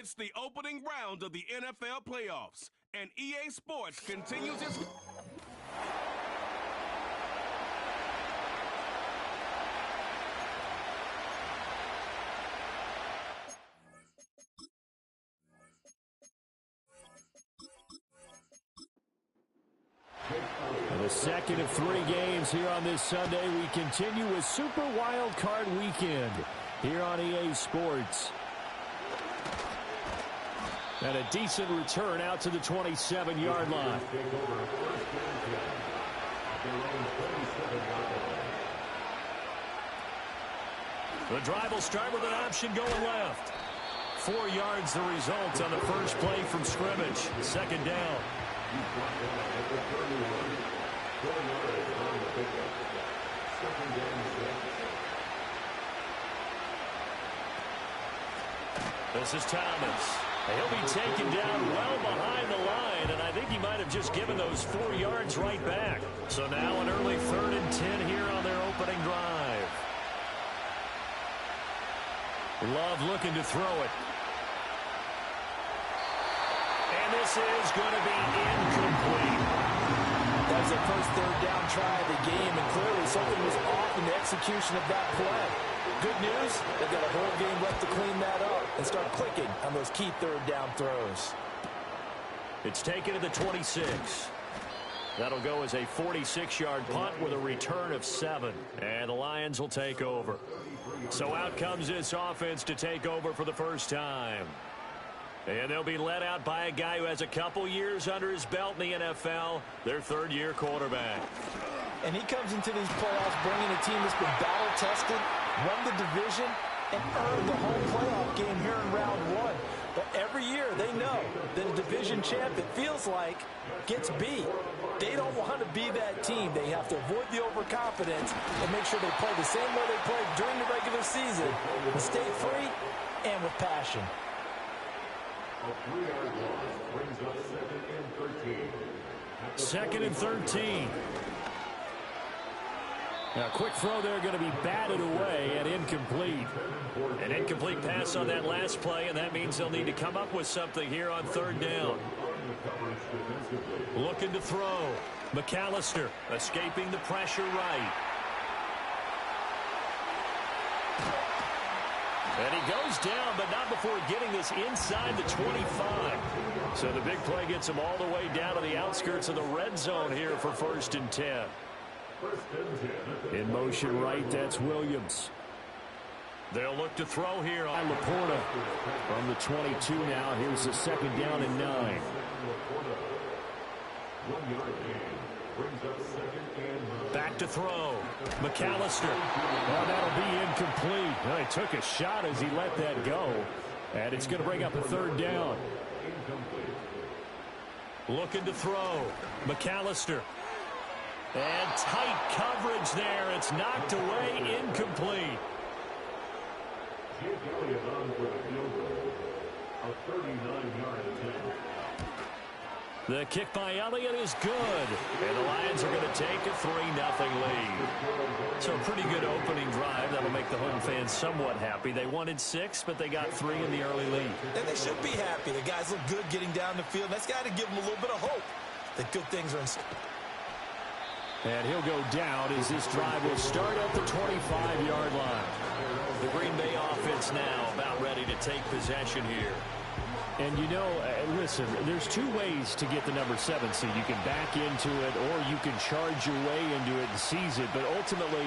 It's the opening round of the NFL playoffs, and EA Sports continues its... The second of 3 games here on this Sunday. We continue with Super Wild Card Weekend here on EA Sports. And a decent return out to the 27-yard line. The drive will start with an option going left. 4 yards the result on the first play from scrimmage. Second down. This is Thomas. He'll be taken down well behind the line, and I think he might have just given those 4 yards right back. So now an early 3rd and 10 here on their opening drive. Love looking to throw it. And this is going to be incomplete. That was their first 3rd down try of the game, and clearly something was off in the execution of that play. Good news, they've got a whole game left to clean that up and start clicking on those key 3rd down throws. It's taken to the 26. That'll go as a 46-yard punt with a return of 7. And the Lions will take over. So out comes this offense to take over for the first time. And they'll be led out by a guy who has a couple years under his belt in the NFL, their 3rd-year quarterback. And he comes into these playoffs bringing a team that's been battle-tested, won the division, and earned the home playoff game here in round 1. But every year they know that a division champ, it feels like, gets beat. They don't want to be that team. They have to avoid the overconfidence and make sure they play the same way they played during the regular season, and stay free and with passion. A 3-yard loss brings up 2nd and 13. Now, a quick throw there going to be batted away and incomplete. An incomplete pass on that last play, and that means they'll need to come up with something here on 3rd down. Looking to throw. McAllister escaping the pressure right. And he goes down, but not before getting this inside the 25. So the big play gets him all the way down to the outskirts of the red zone here for 1st and 10. In motion right, that's Williams. They'll look to throw here on Laporta. From the 22 now, here's the 2nd down and 9. Back to throw. McAllister. Well, that'll be incomplete. Well, he took a shot as he let that go. And it's going to bring up a 3rd down. Looking to throw. McAllister. And tight coverage there. It's knocked away, incomplete. The kick by Elliott is good. And the Lions are going to take a 3-0 lead. So a pretty good opening drive. That'll make the home fans somewhat happy. They wanted 6, but they got 3 in the early lead. And they should be happy. The guys look good getting down the field. That's got to give them a little bit of hope that good things are in store. And he'll go down as this drive will start at the 25-yard line. The Green Bay offense now about ready to take possession here. And, you know, listen, there's 2 ways to get the number 7 seed. You can back into it or you can charge your way into it and seize it. But ultimately,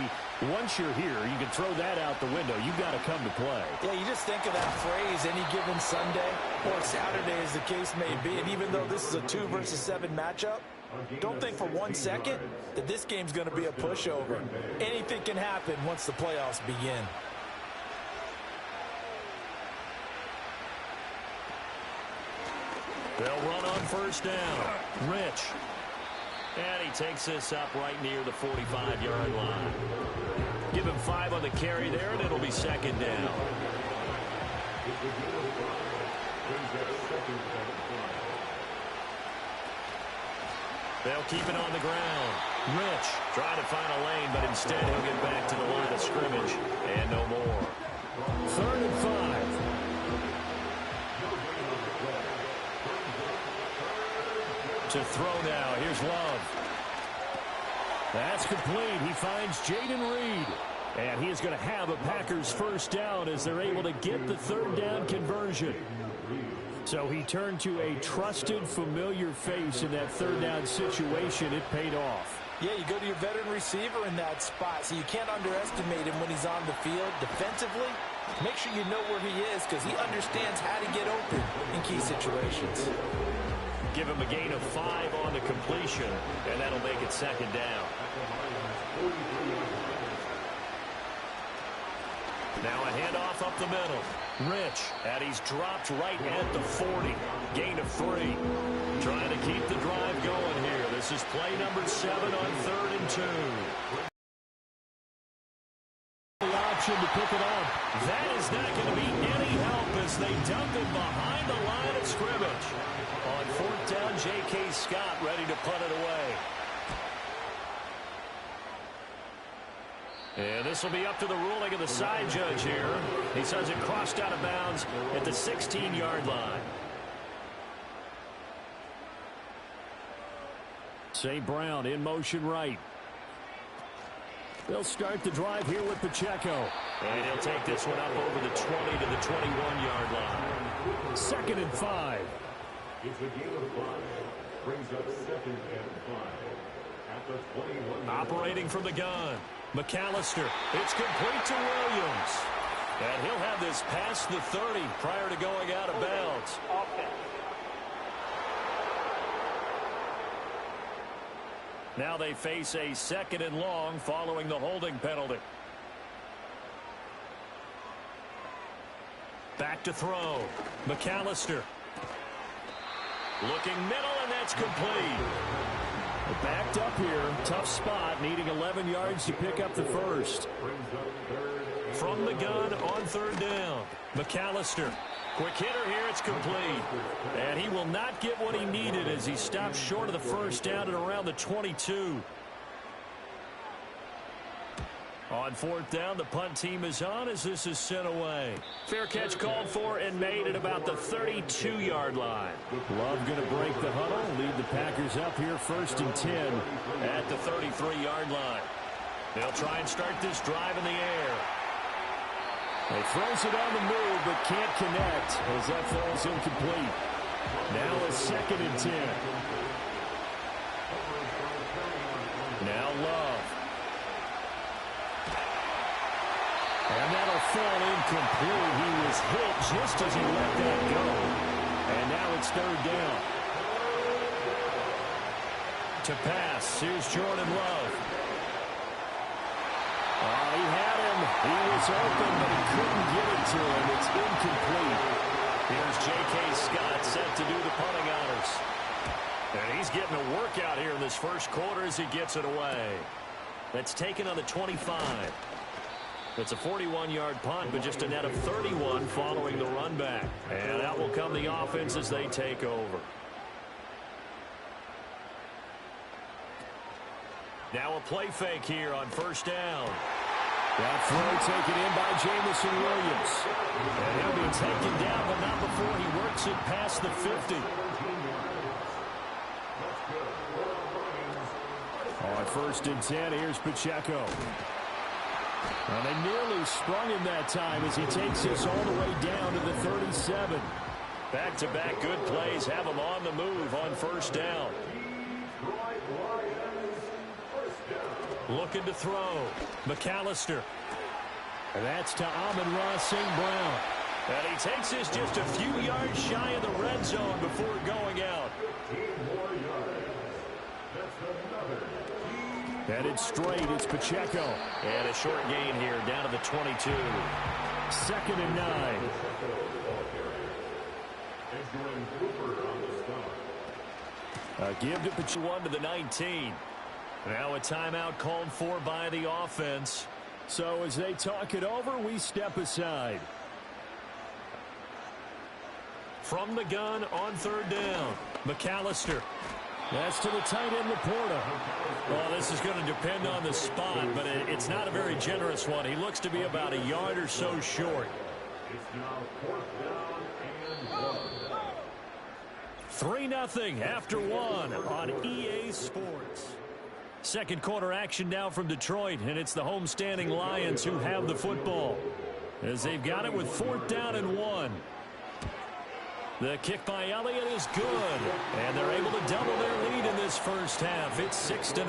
once you're here, you can throw that out the window. You've got to come to play. Yeah, you just think of that phrase, any given Sunday or Saturday as the case may be. And even though this is a 2 versus 7 matchup, don't think for 1 second that this game's going to be a pushover. Anything can happen once the playoffs begin. They'll run on 1st down. Rich. And he takes this up right near the 45-yard line. Give him 5 on the carry there, and it'll be 2nd down. They'll keep it on the ground. Rich trying to find a lane, but instead he'll get back to the line of scrimmage. And no more. 3rd and 5. To throw now. Here's Love. That's complete. He finds Jayden Reed. And he is going to have a Packers first down as they're able to get the third down conversion. So he turned to a trusted, familiar face in that third down situation. It paid off. Yeah, you go to your veteran receiver in that spot, so you can't underestimate him when he's on the field. Defensively, make sure you know where he is because he understands how to get open in key situations. Give him a gain of 5 on the completion, and that'll make it second down. Now a handoff up the middle. Rich, and he's dropped right at the 40. Gain of 3. Trying to keep the drive going here. This is play number 7 on 3rd and 2. The option to pick it up. That is not going to be any help as they dump him behind the line of scrimmage. On 4th down, J.K. Scott ready to punt it away. And this will be up to the ruling of the side judge here. He says it crossed out of bounds at the 16-yard line. St. Brown in motion right. They'll start the drive here with Pacheco. And he'll take this one up over the 20 to the 21-yard line. 2nd and 5. It's a gain of 5. Brings up 2nd and 5. At the 21. Operating from the gun. McAllister. It's complete to Williams. And he'll have this past the 30 prior to going out of bounds. Now they face a 2nd and long following the holding penalty. Back to throw. McAllister. Looking middle, and that's complete. Backed up here. Tough spot, needing 11 yards to pick up the first. From the gun on 3rd down. McAllister. Quick hitter here. It's complete. And he will not get what he needed as he stopped short of the first down at around the 22. On 4th down, the punt team is on as this is sent away. Fair catch called for and made at about the 32-yard line. Love going to break the huddle, lead the Packers up here 1st and 10 at the 33-yard line. They'll try and start this drive in the air. He throws it on the move but can't connect as that falls incomplete. Now a 2nd and 10. Now Love. And that'll fall incomplete. He was hit just as he let that go. And now it's 3rd down. To pass, here's Jordan Love. He had him. He was open, but he couldn't get it to him. It's incomplete. Here's J.K. Scott set to do the punting honors. And he's getting a workout here in this first quarter as he gets it away. That's taken on the 25. It's a 41-yard punt, but just a net of 31 following the run back. And out will come the offense as they take over. Now a play fake here on 1st down. That throw taken in by Jamison Williams. And he'll be taken down, but not before he works it past the 50. On 1st and 10, here's Pacheco. Well, they nearly sprung him that time as he takes this all the way down to the 37. Back-to-back good plays have him on the move on 1st down. Looking to throw. McAllister. And that's to Amon-Ra St. Brown. And he takes this just a few yards shy of the red zone before going out. Headed straight, it's Pacheco. And a short gain here, down to the 22. 2nd and 9. Give to Pacheco 1 to the 19. Now a timeout called for by the offense. So as they talk it over, we step aside. From the gun on 3rd down. McAllister. That's to the tight end, Laporta. Well, this is going to depend on the spot, but it's not a very generous one. He looks to be about a yard or so short. It's now 4th down and 1. 3-0 after one on EA Sports. Second quarter action now from Detroit, and it's the homestanding Lions who have the football as they've got it with 4th down and 1. The kick by Elliott is good, and they're able to double their lead in this first half. It's 6-0.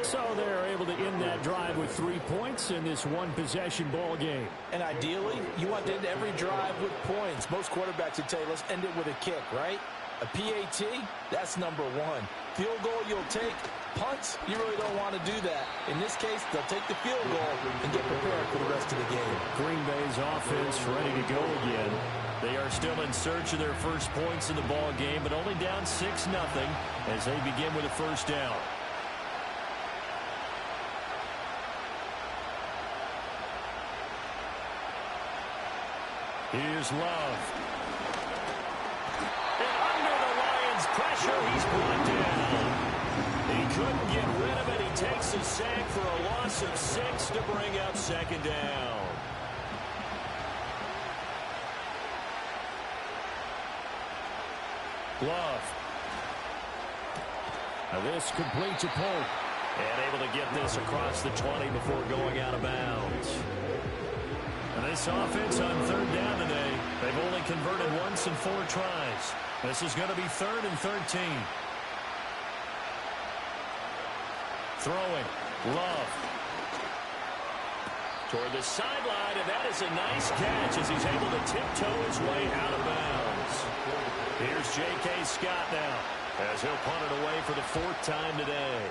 So they're able to end that drive with 3 points in this one-possession ball game. And ideally, you want to end every drive with points. Most quarterbacks would tell you, let's end it with a kick, right? A PAT, that's number one. Field goal, you'll take. Punts, you really don't want to do that. In this case, they'll take the field goal and get prepared for the rest of the game. Green Bay's offense ready to go again. They are still in search of their first points in the ball game, but only down 6-0 as they begin with a first down. Here's Love. And under the Lions' pressure, he's brought down. He couldn't get rid of it. He takes a sack for a loss of 6 to bring up second down. Love. Now this complete to Polk. And able to get this across the 20 before going out of bounds. And this offense on 3rd down today, they've only converted once in 4 tries. This is going to be 3rd and 13. Throwing. Love. Toward the sideline, and that is a nice catch as he's able to tiptoe his way out of bounds. Here's J.K. Scott now as he'll punt it away for the 4th time today.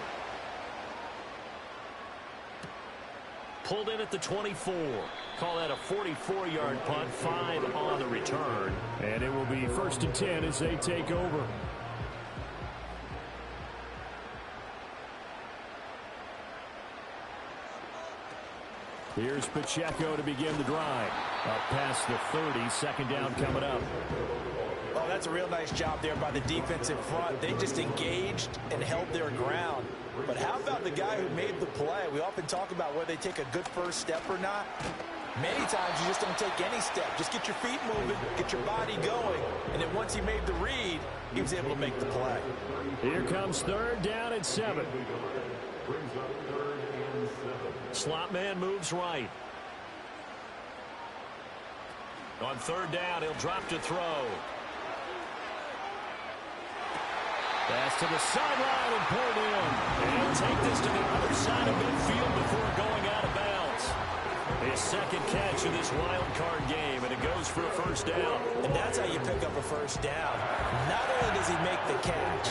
Pulled in at the 24. Call that a 44-yard punt, 5 on the return. And it will be 1st and 10 as they take over. Here's Pacheco to begin the drive. Up past the 30, 2nd down coming up. Oh, that's a real nice job there by the defensive front. They just engaged and held their ground. But how about the guy who made the play? We often talk about whether they take a good first step or not. Many times you just don't take any step. Just get your feet moving, get your body going, and then once he made the read, he was able to make the play. Here comes 3rd down and 7. Slot man moves right. On 3rd down, he'll drop to throw. Pass to the sideline and pulled in. And he'll take this to the other side of midfield before going out of bounds. His 2nd catch of this wild card game, and it goes for a 1st down. And that's how you pick up a 1st down. Not only does he make the catch,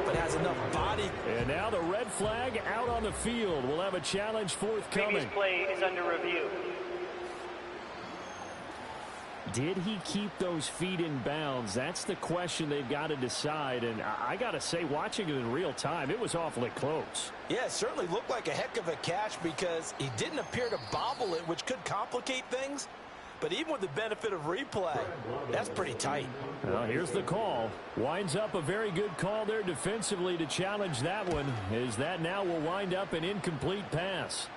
but has enough body. And now the red flag out on the field. We'll have a challenge forthcoming. Previous play is under review. Did he keep those feet in bounds? That's the question they've got to decide. And I got to say, watching it in real time, it was awfully close. Yeah, it certainly looked like a heck of a catch because he didn't appear to bobble it, which could complicate things. But even with the benefit of replay, that's pretty tight. Well, here's the call. Winds up a very good call there defensively to challenge that one, as that now will wind up an incomplete pass.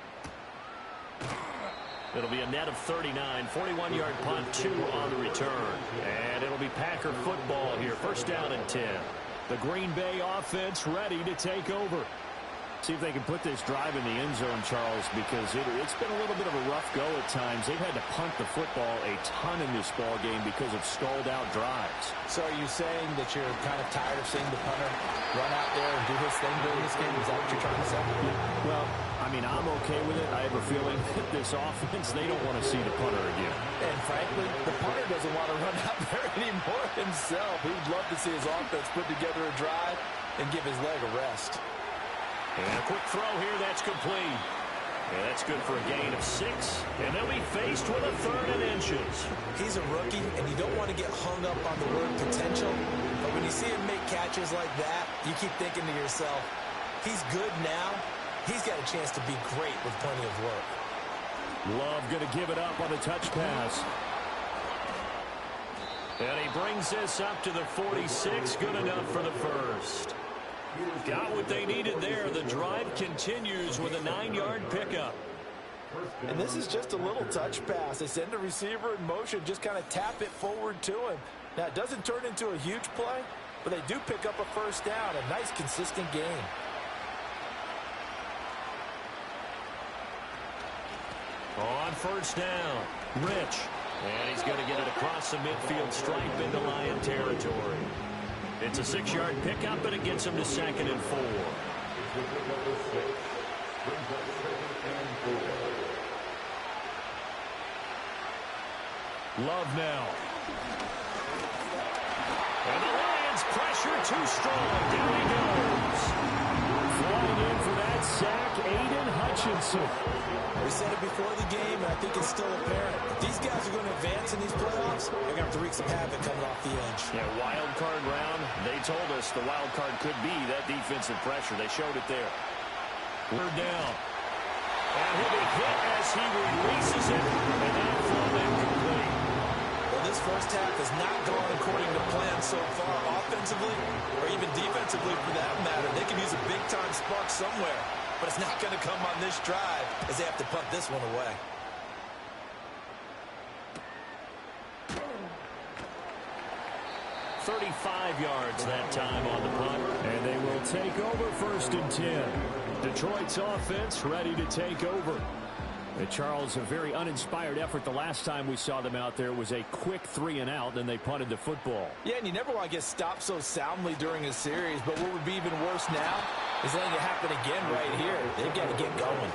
It'll be a net of 39, 41-yard punt, 2 on the return. And it'll be Packer football here, 1st down and 10. The Green Bay offense ready to take over. See if they can put this drive in the end zone, Charles, because it's been a little bit of a rough go at times. They've had to punt the football a ton in this ball game because of stalled-out drives. So are you saying that you're kind of tired of seeing the punter run out there and do his thing during this game? Is that what you're trying to say? Well, I mean, I'm okay with it. I have a feeling that this offense, they don't want to see the punter again. And frankly, the punter doesn't want to run out there anymore himself. He'd love to see his offense put together a drive and give his leg a rest. And a quick throw here, that's complete. And that's good for a gain of 6. And they'll be faced with a 3rd and inches. He's a rookie, and you don't want to get hung up on the word potential. But when you see him make catches like that, you keep thinking to yourself, he's good now. He's got a chance to be great with plenty of work. Love going to give it up on a touch pass. And he brings this up to the 46. Good enough for the 1st. Got what they needed there. The drive continues with a 9-yard pickup. And this is just a little touch pass. They send the receiver in motion, just kind of tap it forward to him. Now, it doesn't turn into a huge play, but they do pick up a first down. A nice, consistent game. On first down, Rich. And he's going to get it across the midfield stripe into Lion territory. It's a 6-yard pickup, and it gets him to 2nd and 4. Love now. And the Lions pressure too strong. Down he goes. Flying in for that sack, Aiden Hutchinson. We said it before the game, and I think it's still apparent. If these guys are going to advance in these playoffs, they're going to have to wreak some havoc coming off the edge. Yeah, wild card round. They told us the wild card could be that defensive pressure. They showed it there. We're down. And he'll be hit as he releases it, and then thrown incomplete. Well, this first half has not gone according to plan so far, offensively or even defensively for that matter. They could use a big-time spark somewhere, but it's not going to come on this drive as they have to punt this one away. .35 yards that time on the punt. And they will take over 1st and 10. Detroit's offense ready to take over. And Charles, a very uninspired effort the last time we saw them out there was a quick 3-and-out, then they punted the football. Yeah, and you never want to get stopped so soundly during a series, but what would be even worse now is letting it happen again right here. They've got to get going.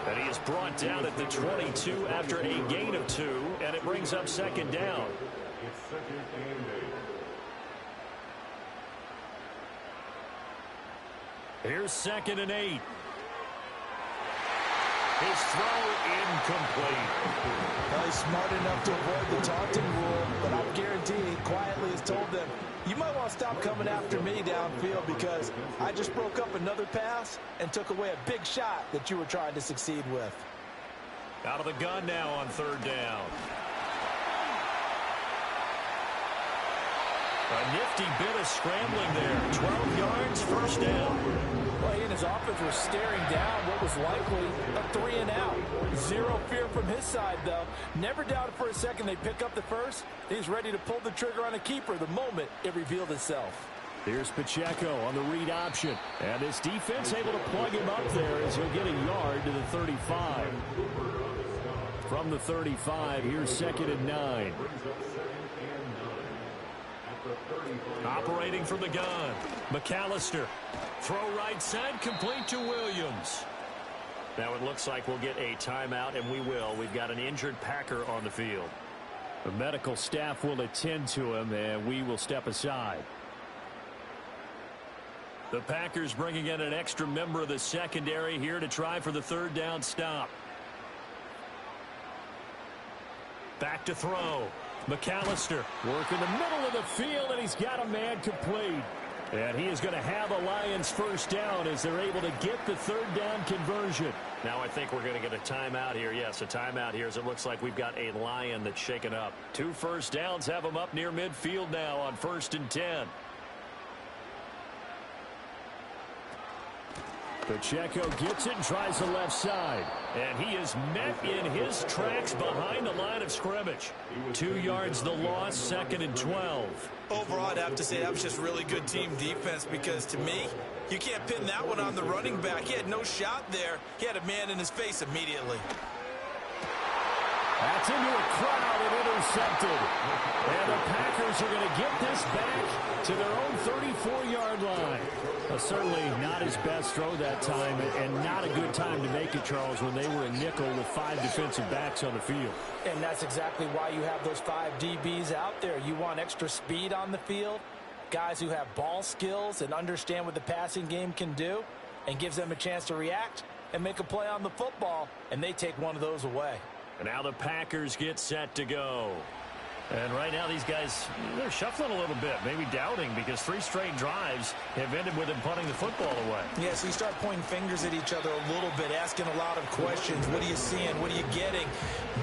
And he is brought down at the 22 after a gain of 2, and it brings up 2nd down. It's 2nd and 8. Here's 2nd and 8. His throw incomplete. Well, he's smart enough to avoid the taunting rule, but I guarantee he quietly has told them, you might want to stop coming after me downfield because I just broke up another pass and took away a big shot that you were trying to succeed with. Out of the gun now on 3rd down. A nifty bit of scrambling there. 12 yards, 1st down. Well, he and his offense were staring down what was likely a 3-and-out. Zero fear from his side, though. Never doubted for a second they pick up the first. He's ready to pull the trigger on a keeper the moment it revealed itself. Here's Pacheco on the read option. And this defense able to plug him up there as he'll get a yard to the 35. From the 35, here's 2nd and 9. Operating from the gun. McAllister. Throw right side, complete to Williams. Now it looks like we'll get a timeout, and we will. We've got an injured Packer on the field. The medical staff will attend to him, and we will step aside. The Packers bringing in an extra member of the secondary here to try for the 3rd down stop. Back to throw. McAllister. Work in the middle of the field, and he's got a man complete. And he is going to have a Lions 1st down as they're able to get the 3rd down conversion. Now I think we're going to get a timeout here. Yes, a timeout here as it looks like we've got a Lion that's shaken up. 2 first downs have him up near midfield now on 1st and 10. Pacheco gets it and tries the left side. And he is met in his tracks behind the line of scrimmage. 2 yards the loss, 2nd and 12. Overall, I'd have to say that was just really good team defense because, to me, you can't pin that one on the running back. He had no shot there. He had a man in his face immediately. That's into a crowd and intercepted. And the Packers are going to get this back to their own 34-yard line. Certainly not his best throw that time, and not a good time to make it, Charles, when they were a nickel with 5 defensive backs on the field. And that's exactly why you have those 5 DBs out there. You want extra speed on the field, guys who have ball skills and understand what the passing game can do, and gives them a chance to react and make a play on the football, and they take one of those away. And now the Packers get set to go. And right now these guys, they're shuffling a little bit, maybe doubting, because 3 straight drives have ended with them punting the football away. Yeah, so you start pointing fingers at each other a little bit, asking a lot of questions. What are you seeing? What are you getting?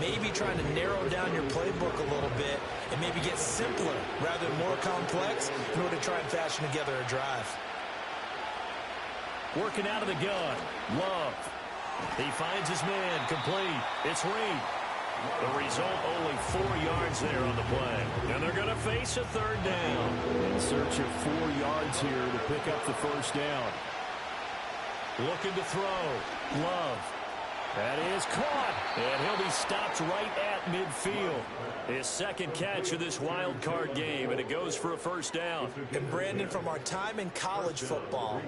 Maybe trying to narrow down your playbook a little bit and maybe get simpler rather than more complex in order to try and fashion together a drive. Working out of the gun. Love. He finds his man complete. It's Reed. The result, only 4 yards there on the play. And they're going to face a third down. In search of 4 yards here to pick up the first down. Looking to throw. Love. That is caught. And he'll be stopped right at midfield. His second catch of this wild card game, and it goes for a first down. And Brandon, from our time in college football,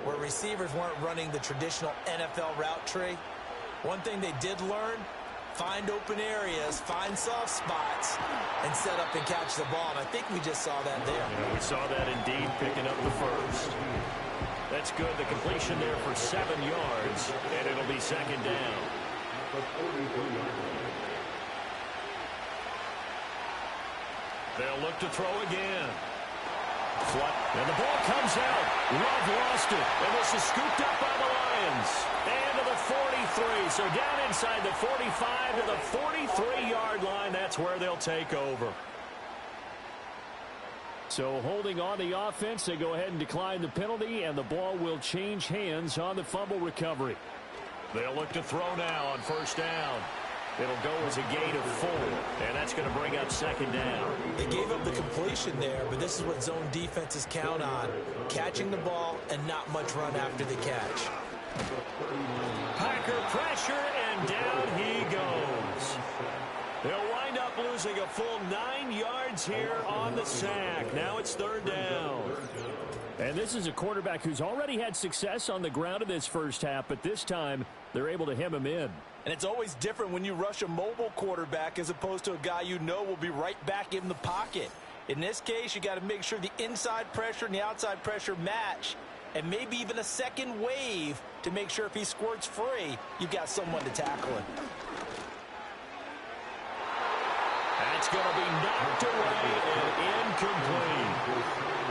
where receivers weren't running the traditional NFL route tree, one thing they did learn, find open areas, find soft spots, and set up and catch the ball. And I think we just saw that there. Yeah, we saw that indeed, picking up the first. That's good. The completion there for 7 yards, and it'll be second down. They'll look to throw again. And the ball comes out. Love lost it. And this is scooped up by the Lions. And to the 43. So down inside the 45 to the 43-yard line. That's where they'll take over. So holding on the offense, they go ahead and decline the penalty, and the ball will change hands on the fumble recovery. They'll look to throw now on first down. It'll go as a gain of 4, and that's going to bring up second down. They gave up the completion there, but this is what zone defenses count on, catching the ball and not much run after the catch. Packer pressure, and down he goes. They'll wind up losing a full 9 yards here on the sack. Now it's third down. And this is a quarterback who's already had success on the ground in this first half, but this time they're able to hem him in. And it's always different when you rush a mobile quarterback as opposed to a guy you know will be right back in the pocket. In this case, you got to make sure the inside pressure and the outside pressure match, and maybe even a second wave to make sure if he squirts free, you've got someone to tackle him. That's going to be knocked away and incomplete.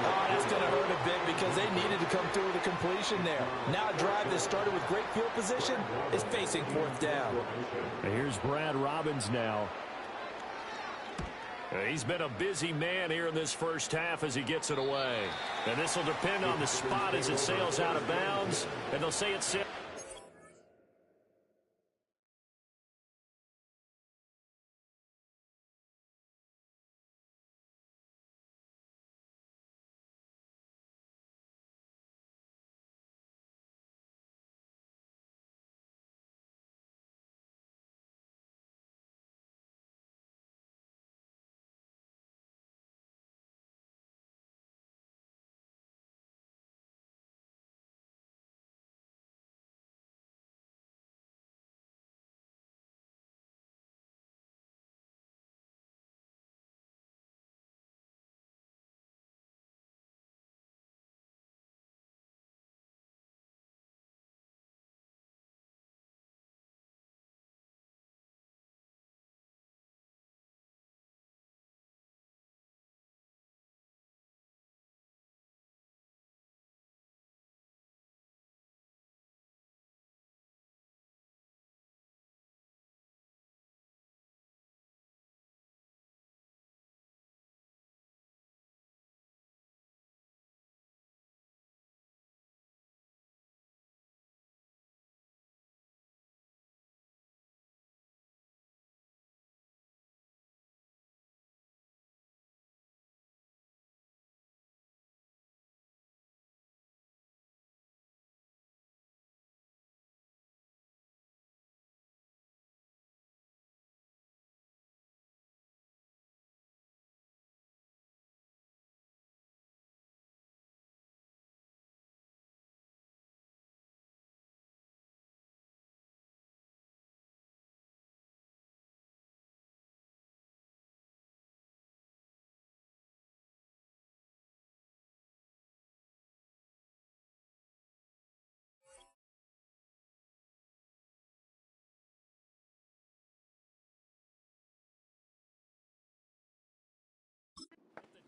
Oh, that's going to hurt a bit because they needed to come through with a completion there. Now a drive that started with great field position is facing fourth down. And here's Brad Robbins now. He's been a busy man here in this first half as he gets it away. And this will depend on the spot as it sails out of bounds. And they'll say it's it.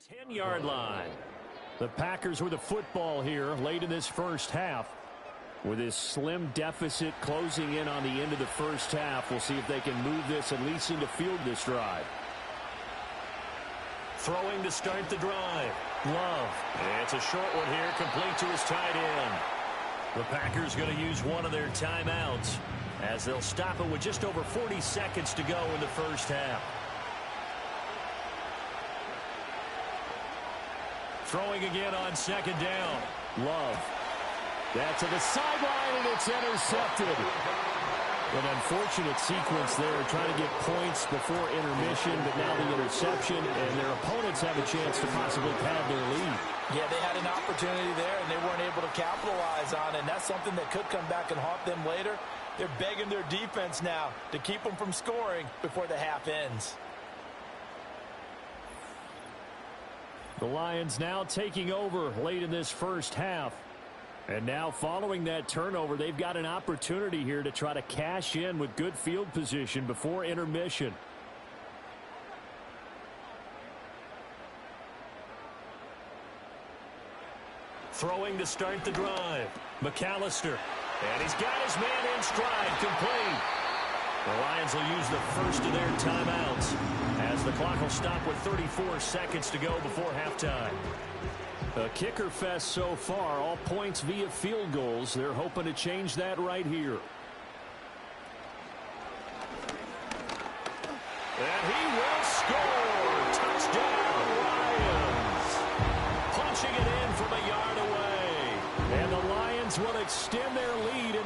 The 10-yard line. The Packers with a football here late in this first half. With this slim deficit closing in on the end of the first half, we'll see if they can move this at least into field this drive. Throwing to start the drive. Love. It's a short one here, complete to his tight end. The Packers going to use one of their timeouts. as they'll stop it with just over 40 seconds to go in the first half. Throwing again on second down. Love. That to the sideline, and it's intercepted. An unfortunate sequence there, trying to get points before intermission, but now the interception, and their opponents have a chance to possibly pad their lead. Yeah, they had an opportunity there, and they weren't able to capitalize on it, and that's something that could come back and haunt them later. They're begging their defense now to keep them from scoring before the half ends. The Lions now taking over late in this first half. And now following that turnover, they've got an opportunity here to try to cash in with good field position before intermission. Throwing to start the drive. McAllister. And he's got his man in stride, complete. The Lions will use the first of their timeouts as the clock will stop with 34 seconds to go before halftime. A kicker fest so far, all points via field goals. They're hoping to change that right here. And he will score. Touchdown, Lions. Punching it in from a yard away. And the Lions will extend their lead into